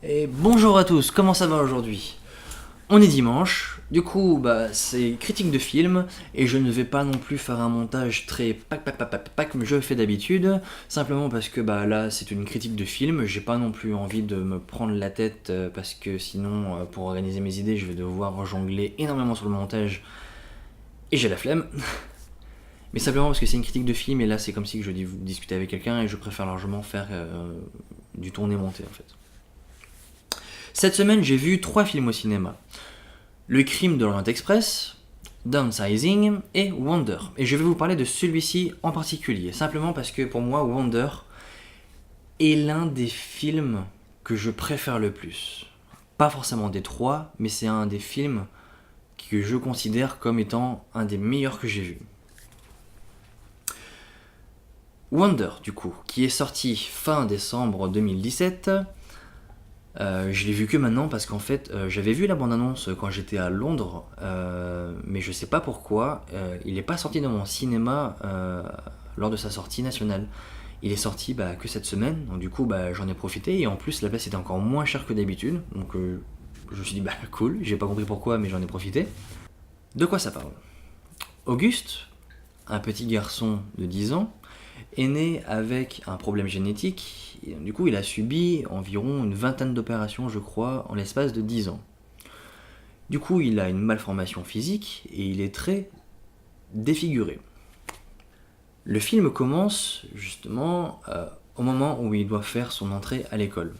Et bonjour à tous, comment ça va aujourd'hui? On est dimanche, du coup c'est critique de film et je ne vais pas non plus faire un montage très pack comme je fais d'habitude, simplement parce que là c'est une critique de film, j'ai pas non plus envie de me prendre la tête parce que sinon pour organiser mes idées je vais devoir jongler énormément sur le montage et j'ai la flemme. Mais simplement parce que c'est une critique de film et là c'est comme si je discutais avec quelqu'un et je préfère largement faire du tourné-monté en fait. Cette semaine, j'ai vu 3 films au cinéma. Le crime de l'Orient Express, Downsizing et Wonder. Et je vais vous parler de celui-ci en particulier, simplement parce que pour moi, Wonder est l'un des films que je préfère le plus. Pas forcément des 3, mais c'est un des films que je considère comme étant un des meilleurs que j'ai vus. Wonder, du coup, qui est sorti fin décembre 2017. Je l'ai vu que maintenant parce qu'en fait j'avais vu la bande-annonce quand j'étais à Londres, mais je sais pas pourquoi, il n'est pas sorti dans mon cinéma lors de sa sortie nationale. Il est sorti que cette semaine, donc du coup j'en ai profité et en plus la place était encore moins chère que d'habitude, donc je me suis dit cool, j'ai pas compris pourquoi mais j'en ai profité. De quoi ça parle? Auguste, un petit garçon de 10 ans, est né avec un problème génétique, et du coup il a subi environ une vingtaine d'opérations je crois en l'espace de 10 ans. Du coup il a une malformation physique et il est très défiguré. Le film commence justement au moment où il doit faire son entrée à l'école.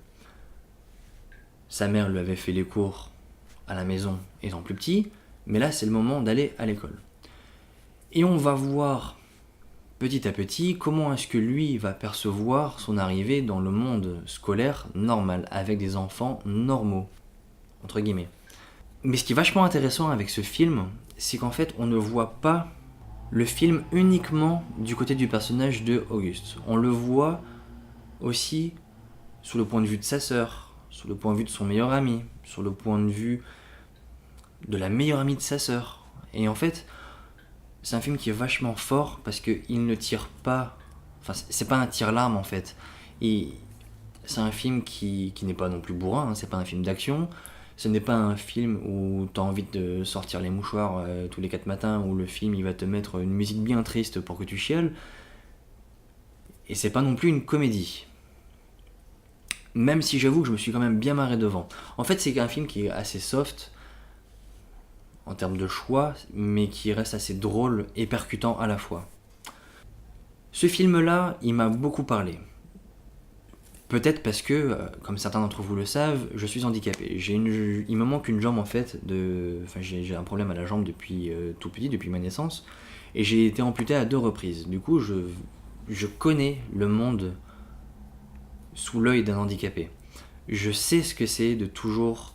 Sa mère lui avait fait les cours à la maison étant plus petit, mais là c'est le moment d'aller à l'école. Et on va voir petit à petit comment est-ce que lui va percevoir son arrivée dans le monde scolaire normal, avec des enfants normaux, entre guillemets. Mais ce qui est vachement intéressant avec ce film, c'est qu'en fait on ne voit pas le film uniquement du côté du personnage de Auguste. On le voit aussi sous le point de vue de sa sœur, sous le point de vue de son meilleur ami, sur le point de vue de la meilleure amie de sa sœur. Et en fait, c'est un film qui est vachement fort parce qu'il ne tire pas. Enfin, c'est pas un tire-larme en fait. Et c'est un film qui n'est pas non plus bourrin, hein, c'est pas un film d'action. Ce n'est pas un film où tu as envie de sortir les mouchoirs tous les 4 matins, où le film il va te mettre une musique bien triste pour que tu chiales. Et c'est pas non plus une comédie. Même si j'avoue que je me suis quand même bien marré devant. En fait, c'est un film qui est assez soft en termes de choix, mais qui reste assez drôle et percutant à la fois. Ce film-là, il m'a beaucoup parlé. Peut-être parce que, comme certains d'entre vous le savent, je suis handicapé. Il me manque une jambe en fait. J'ai un problème à la jambe depuis tout petit, depuis ma naissance. Et j'ai été amputé à 2 reprises. Du coup, je connais le monde sous l'œil d'un handicapé. Je sais ce que c'est de toujours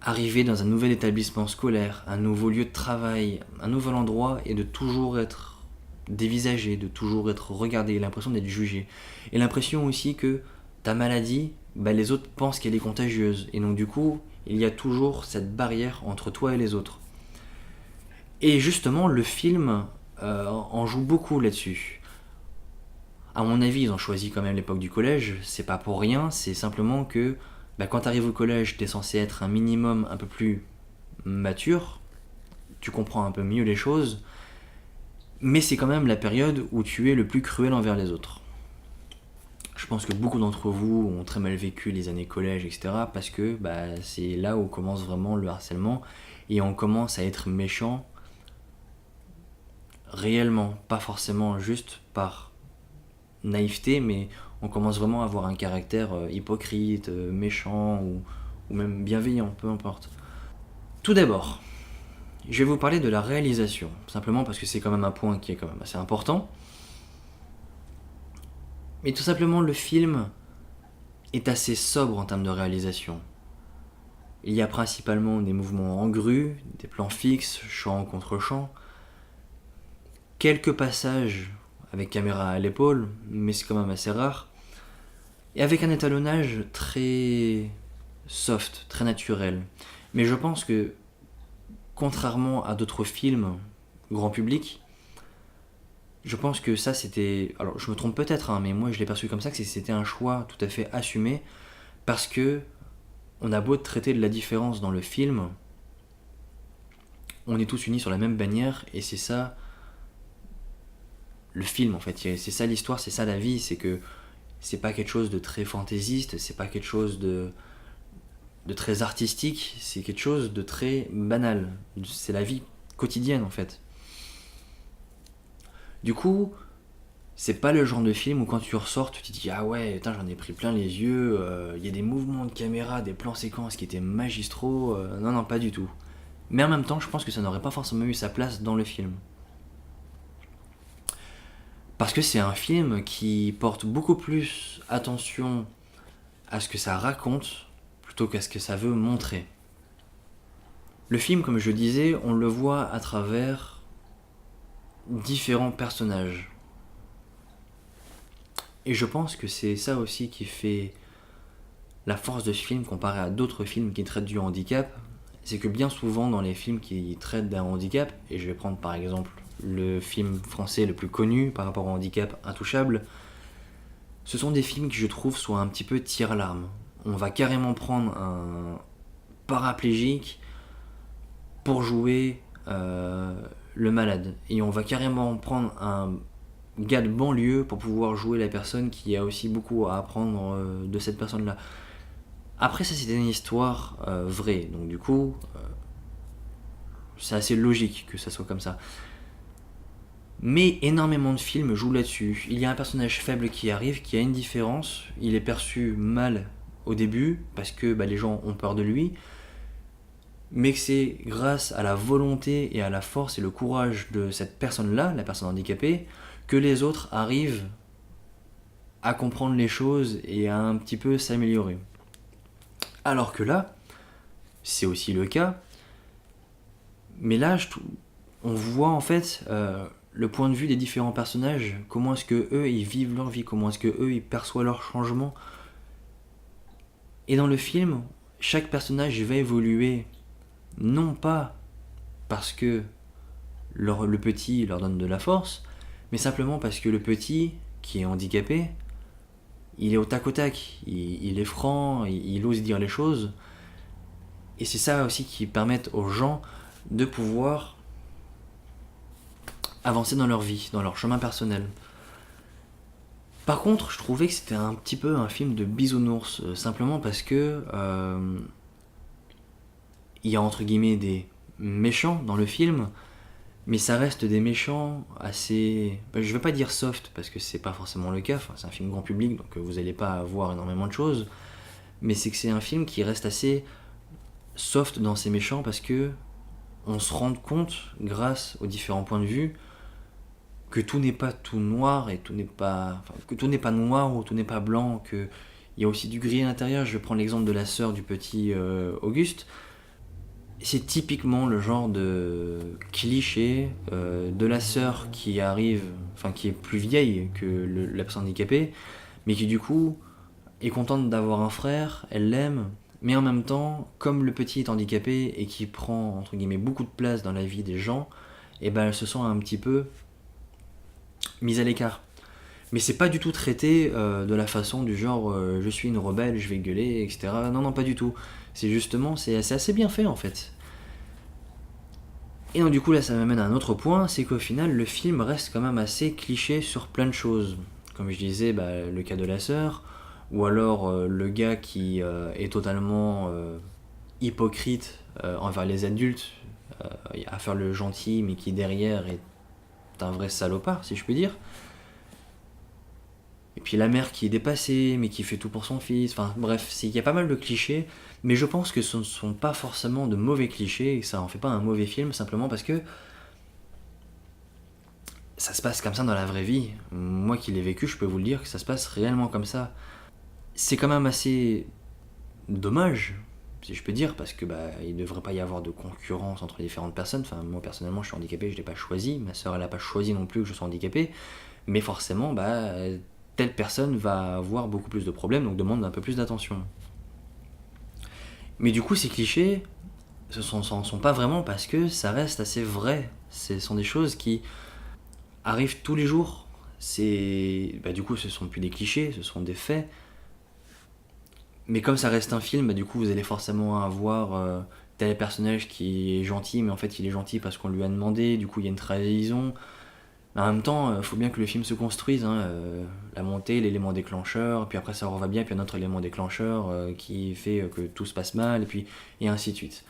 arriver dans un nouvel établissement scolaire, un nouveau lieu de travail, un nouvel endroit et de toujours être dévisagé, de toujours être regardé, l'impression d'être jugé. Et l'impression aussi que ta maladie, les autres pensent qu'elle est contagieuse. Et donc du coup, il y a toujours cette barrière entre toi et les autres. Et justement, le film en joue beaucoup là-dessus. À mon avis, ils ont choisi quand même l'époque du collège, c'est pas pour rien, c'est simplement que quand t'arrives au collège, t'es censé être un minimum un peu plus mature, tu comprends un peu mieux les choses, mais c'est quand même la période où tu es le plus cruel envers les autres. Je pense que beaucoup d'entre vous ont très mal vécu les années collège, etc. parce que c'est là où commence vraiment le harcèlement et on commence à être méchant réellement, pas forcément juste par naïveté, mais on commence vraiment à avoir un caractère hypocrite, méchant ou même bienveillant, peu importe. Tout d'abord, je vais vous parler de la réalisation, simplement parce que c'est quand même un point qui est quand même assez important. Mais tout simplement, le film est assez sobre en termes de réalisation. Il y a principalement des mouvements en grue, des plans fixes, champ contre champ, quelques passages avec caméra à l'épaule, mais c'est quand même assez rare, et avec un étalonnage très soft, très naturel. Mais je pense que, contrairement à d'autres films grand public, je pense que ça c'était... Alors je me trompe peut-être, mais moi je l'ai perçu comme ça, que c'était un choix tout à fait assumé, parce que on a beau traiter de la différence dans le film, on est tous unis sur la même bannière, et c'est ça le film en fait, c'est ça l'histoire, c'est ça la vie, c'est que c'est pas quelque chose de très fantaisiste, c'est pas quelque chose de très artistique, c'est quelque chose de très banal, c'est la vie quotidienne en fait. Du coup, c'est pas le genre de film où quand tu ressors, tu te dis ah ouais, putain, j'en ai pris plein les yeux, il y a des mouvements de caméra, des plans séquences qui étaient magistraux, non non pas du tout. Mais en même temps, je pense que ça n'aurait pas forcément eu sa place dans le film. Parce que c'est un film qui porte beaucoup plus attention à ce que ça raconte plutôt qu'à ce que ça veut montrer. Le film, comme je disais, on le voit à travers différents personnages. Et je pense que c'est ça aussi qui fait la force de ce film comparé à d'autres films qui traitent du handicap. C'est que bien souvent dans les films qui traitent d'un handicap, et je vais prendre par exemple le film français le plus connu par rapport au handicap, Intouchable, ce sont des films qui je trouve sont un petit peu tire-larme. On va carrément prendre un paraplégique pour jouer le malade. Et on va carrément prendre un gars de banlieue pour pouvoir jouer la personne qui a aussi beaucoup à apprendre de cette personne-là. Après, ça c'était une histoire vraie, donc du coup, c'est assez logique que ça soit comme ça. Mais énormément de films jouent là-dessus. Il y a un personnage faible qui arrive, qui a une différence, il est perçu mal au début, parce que les gens ont peur de lui, mais que c'est grâce à la volonté et à la force et le courage de cette personne-là, la personne handicapée, que les autres arrivent à comprendre les choses et à un petit peu s'améliorer. Alors que là, c'est aussi le cas, mais là, on voit en fait le point de vue des différents personnages, comment est-ce que eux ils vivent leur vie, comment est-ce que eux ils perçoivent leur changement. Et dans le film, chaque personnage va évoluer, non pas parce que le petit leur donne de la force, mais simplement parce que le petit, qui est handicapé, il est au tac au tac, il est franc, il ose dire les choses. Et c'est ça aussi qui permet aux gens de pouvoir avancer dans leur vie, dans leur chemin personnel. Par contre, je trouvais que c'était un petit peu un film de bisounours, simplement parce que il y a entre guillemets des méchants dans le film, mais ça reste des méchants assez... je vais pas dire soft, parce que c'est pas forcément le cas, c'est un film grand public, donc vous allez pas voir énormément de choses, mais c'est que c'est un film qui reste assez soft dans ses méchants, parce que on se rend compte, grâce aux différents points de vue, que tout n'est pas tout noir, et que tout n'est pas noir ou tout n'est pas blanc, qu'il y a aussi du gris à l'intérieur. Je vais prendre l'exemple de la sœur du petit Auguste. C'est typiquement le genre de cliché de la sœur qui arrive, qui est plus vieille que la personne handicapée, mais qui du coup est contente d'avoir un frère, elle l'aime, mais en même temps, comme le petit est handicapé et qui prend entre guillemets beaucoup de place dans la vie des gens, elle se sent un petit peu mise à l'écart. Mais c'est pas du tout traité de la façon du genre je suis une rebelle, je vais gueuler, etc. Non, non, pas du tout. C'est justement, c'est assez bien fait en fait. Et donc du coup là ça m'amène à un autre point, c'est qu'au final le film reste quand même assez cliché sur plein de choses. Comme je disais, le cas de la sœur, ou alors le gars qui est totalement hypocrite envers les adultes, à faire le gentil mais qui derrière est un vrai salopard si je puis dire. Et puis la mère qui est dépassée, mais qui fait tout pour son fils. Enfin bref, il y a pas mal de clichés, mais je pense que ce ne sont pas forcément de mauvais clichés, et que ça en fait pas un mauvais film, simplement parce que ça se passe comme ça dans la vraie vie. Moi qui l'ai vécu, je peux vous le dire que ça se passe réellement comme ça. C'est quand même assez dommage, si je peux dire, parce que il devrait pas y avoir de concurrence entre différentes personnes. Enfin, moi personnellement, je suis handicapé, je l'ai pas choisi. Ma soeur, elle a pas choisi non plus que je sois handicapé, mais forcément, telle personne va avoir beaucoup plus de problèmes, donc demande un peu plus d'attention. Mais du coup, ces clichés, ce sont pas vraiment, parce que ça reste assez vrai. Ce sont des choses qui arrivent tous les jours. Du coup, ce sont plus des clichés, ce sont des faits. Mais comme ça reste un film, bah, du coup vous allez forcément avoir tel personnage qui est gentil, mais en fait il est gentil parce qu'on lui a demandé, du coup il y a une trahison. Mais en même temps, faut bien que le film se construise, hein, la montée, l'élément déclencheur, puis après ça va bien, puis un autre élément déclencheur qui fait que tout se passe mal, et ainsi de suite.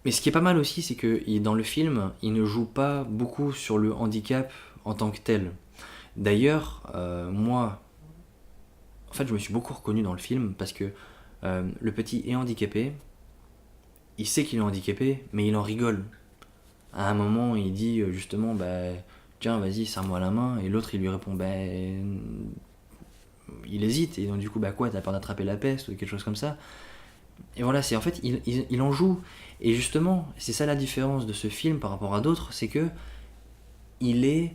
Mais ce qui est pas mal aussi, c'est que dans le film, il ne joue pas beaucoup sur le handicap en tant que tel. D'ailleurs, moi, en fait, je me suis beaucoup reconnu dans le film parce que le petit est handicapé, il sait qu'il est handicapé, mais il en rigole. À un moment, il dit justement, bah, tiens, vas-y, serre-moi la main, et l'autre, il lui répond, bah, il hésite, et donc du coup, bah quoi, t'as peur d'attraper la peste ou quelque chose comme ça. Et voilà, c'est en fait, il en joue. Et justement, c'est ça la différence de ce film par rapport à d'autres, c'est que il est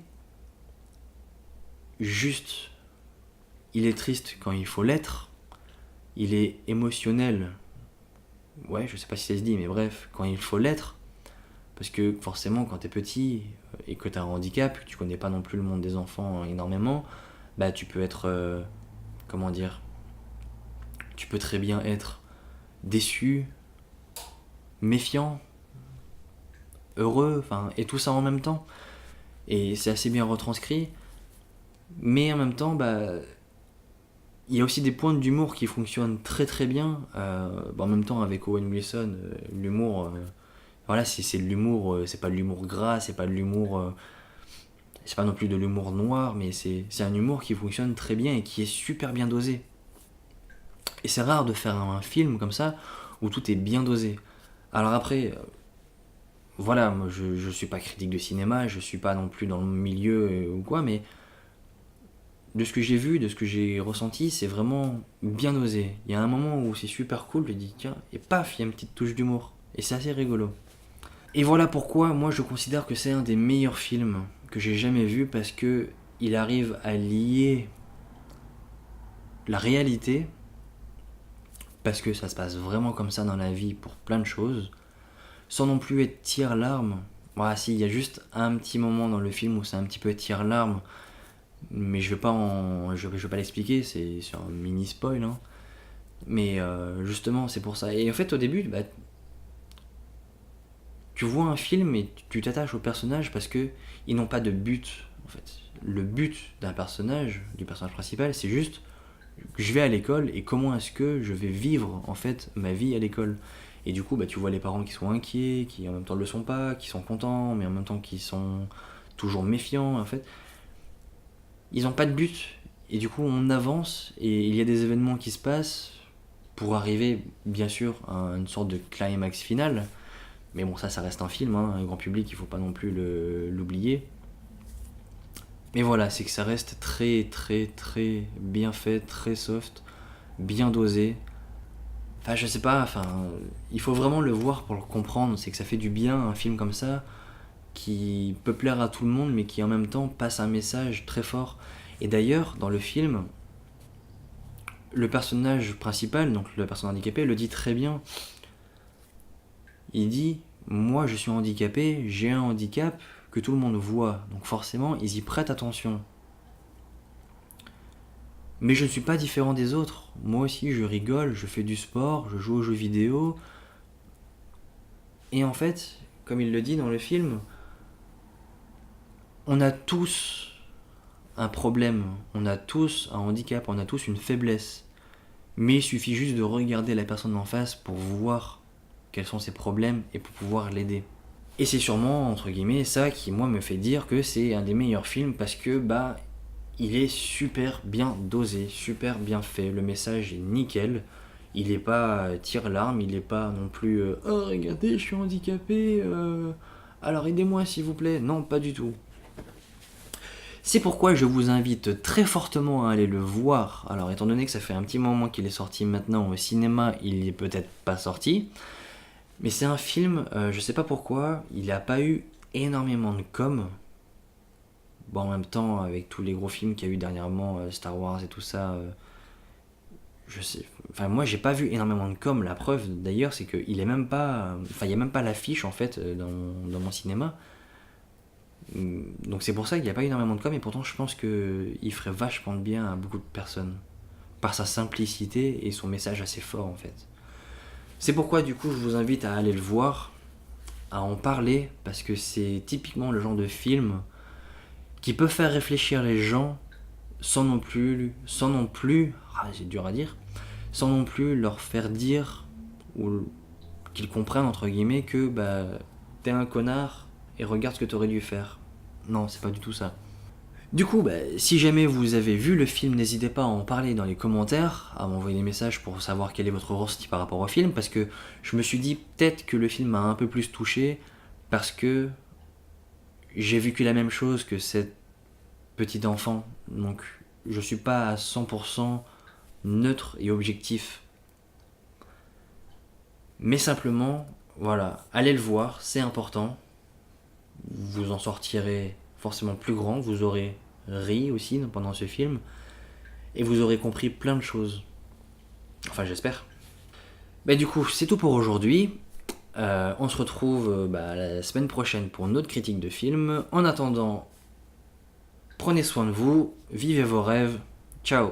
juste. Il est triste quand il faut l'être. Il est émotionnel. Ouais, je sais pas si ça se dit, mais bref, quand il faut l'être. Parce que forcément, quand t'es petit et que t'as un handicap, que tu connais pas non plus le monde des enfants énormément, bah tu peux être. Comment dire. Tu peux très bien être déçu, méfiant, heureux, enfin, et tout ça en même temps. Et c'est assez bien retranscrit. Mais en même temps, bah, il y a aussi des points d'humour qui fonctionnent très très bien. En même temps, avec Owen Wilson, l'humour, voilà, c'est de l'humour, c'est pas de l'humour gras, c'est pas de l'humour, c'est pas non plus de l'humour noir, mais c'est un humour qui fonctionne très bien et qui est super bien dosé. Et c'est rare de faire un film comme ça où tout est bien dosé. Alors après, voilà, moi je suis pas critique de cinéma, je suis pas non plus dans le milieu ou quoi, mais de ce que j'ai vu, de ce que j'ai ressenti, c'est vraiment bien dosé. Il y a un moment où c'est super cool, je dis tiens, et paf, il y a une petite touche d'humour. Et c'est assez rigolo. Et voilà pourquoi moi je considère que c'est un des meilleurs films que j'ai jamais vu parce que il arrive à lier la réalité, parce que ça se passe vraiment comme ça dans la vie pour plein de choses, sans non plus être tire-larme. Voilà, si, il y a juste un petit moment dans le film où c'est un petit peu tire-larme, mais je vais pas l'expliquer, c'est sur un mini spoil, hein. Mais justement, c'est pour ça. Et en fait, au début, bah, tu vois un film et tu t'attaches aux personnages parce que ils n'ont pas de but. En fait, le but d'un personnage, du personnage principal, c'est juste que je vais à l'école et comment est-ce que je vais vivre en fait ma vie à l'école. Et du coup, bah, tu vois les parents qui sont inquiets, qui en même temps ne le sont pas, qui sont contents, mais en même temps qui sont toujours méfiants. En fait, ils n'ont pas de but. Et du coup, on avance et il y a des événements qui se passent pour arriver, bien sûr, à une sorte de climax final. Mais bon, ça reste un film, hein, un grand public, il faut pas non plus l'oublier. Mais voilà, c'est que ça reste très très très bien fait, très soft, bien dosé. Enfin, je sais pas, enfin, il faut vraiment le voir pour le comprendre. C'est que ça fait du bien un film comme ça, qui peut plaire à tout le monde, mais qui en même temps passe un message très fort. Et d'ailleurs, dans le film, le personnage principal, donc le personnage handicapé, le dit très bien. Il dit, moi je suis handicapé, j'ai un handicap que tout le monde voit, donc forcément ils y prêtent attention. Mais je ne suis pas différent des autres. Moi aussi je rigole, je fais du sport, je joue aux jeux vidéo. Et en fait, comme il le dit dans le film, on a tous un problème, on a tous un handicap, on a tous une faiblesse. Mais il suffit juste de regarder la personne en face pour voir quels sont ses problèmes et pour pouvoir l'aider. Et c'est sûrement, entre guillemets, ça qui, moi, me fait dire que c'est un des meilleurs films parce que, bah, il est super bien dosé, super bien fait. Le message est nickel. Il est pas tire-larme, il est pas non plus oh, regardez, je suis handicapé, alors aidez-moi s'il vous plaît. Non, pas du tout. C'est pourquoi je vous invite très fortement à aller le voir. Alors, étant donné que ça fait un petit moment qu'il est sorti maintenant au cinéma, il est peut-être pas sorti. Mais c'est un film, je sais pas pourquoi, il a pas eu énormément de com. Bon, en même temps, avec tous les gros films qu'il y a eu dernièrement, Star Wars et tout ça, je sais. Enfin, moi, j'ai pas vu énormément de com. La preuve, d'ailleurs, c'est qu'il est même pas. Enfin, il y a même pas l'affiche en fait dans mon cinéma. Donc c'est pour ça qu'il n'y a pas énormément de com. Et pourtant, je pense qu'il ferait vachement de bien à beaucoup de personnes. par sa simplicité et son message assez fort en fait. C'est pourquoi du coup je vous invite à aller le voir, à en parler, parce que c'est typiquement le genre de film qui peut faire réfléchir les gens sans non plus, c'est dur à dire, sans non plus leur faire dire ou qu'ils comprennent entre guillemets que bah t'es un connard et regarde ce que t'aurais dû faire. Non, c'est pas du tout ça. Du coup, bah, si jamais vous avez vu le film, n'hésitez pas à en parler dans les commentaires, à m'envoyer des messages pour savoir quel est votre ressenti par rapport au film, parce que je me suis dit peut-être que le film m'a un peu plus touché, parce que j'ai vécu la même chose que cette petite enfant, donc je suis pas à 100% neutre et objectif. Mais simplement, voilà, allez le voir, c'est important, vous en sortirez forcément plus grand, vous aurez ri aussi pendant ce film, et vous aurez compris plein de choses. Enfin, j'espère. Bah, du coup, c'est tout pour aujourd'hui. On se retrouve la semaine prochaine pour une autre critique de film. En attendant, prenez soin de vous, vivez vos rêves. Ciao.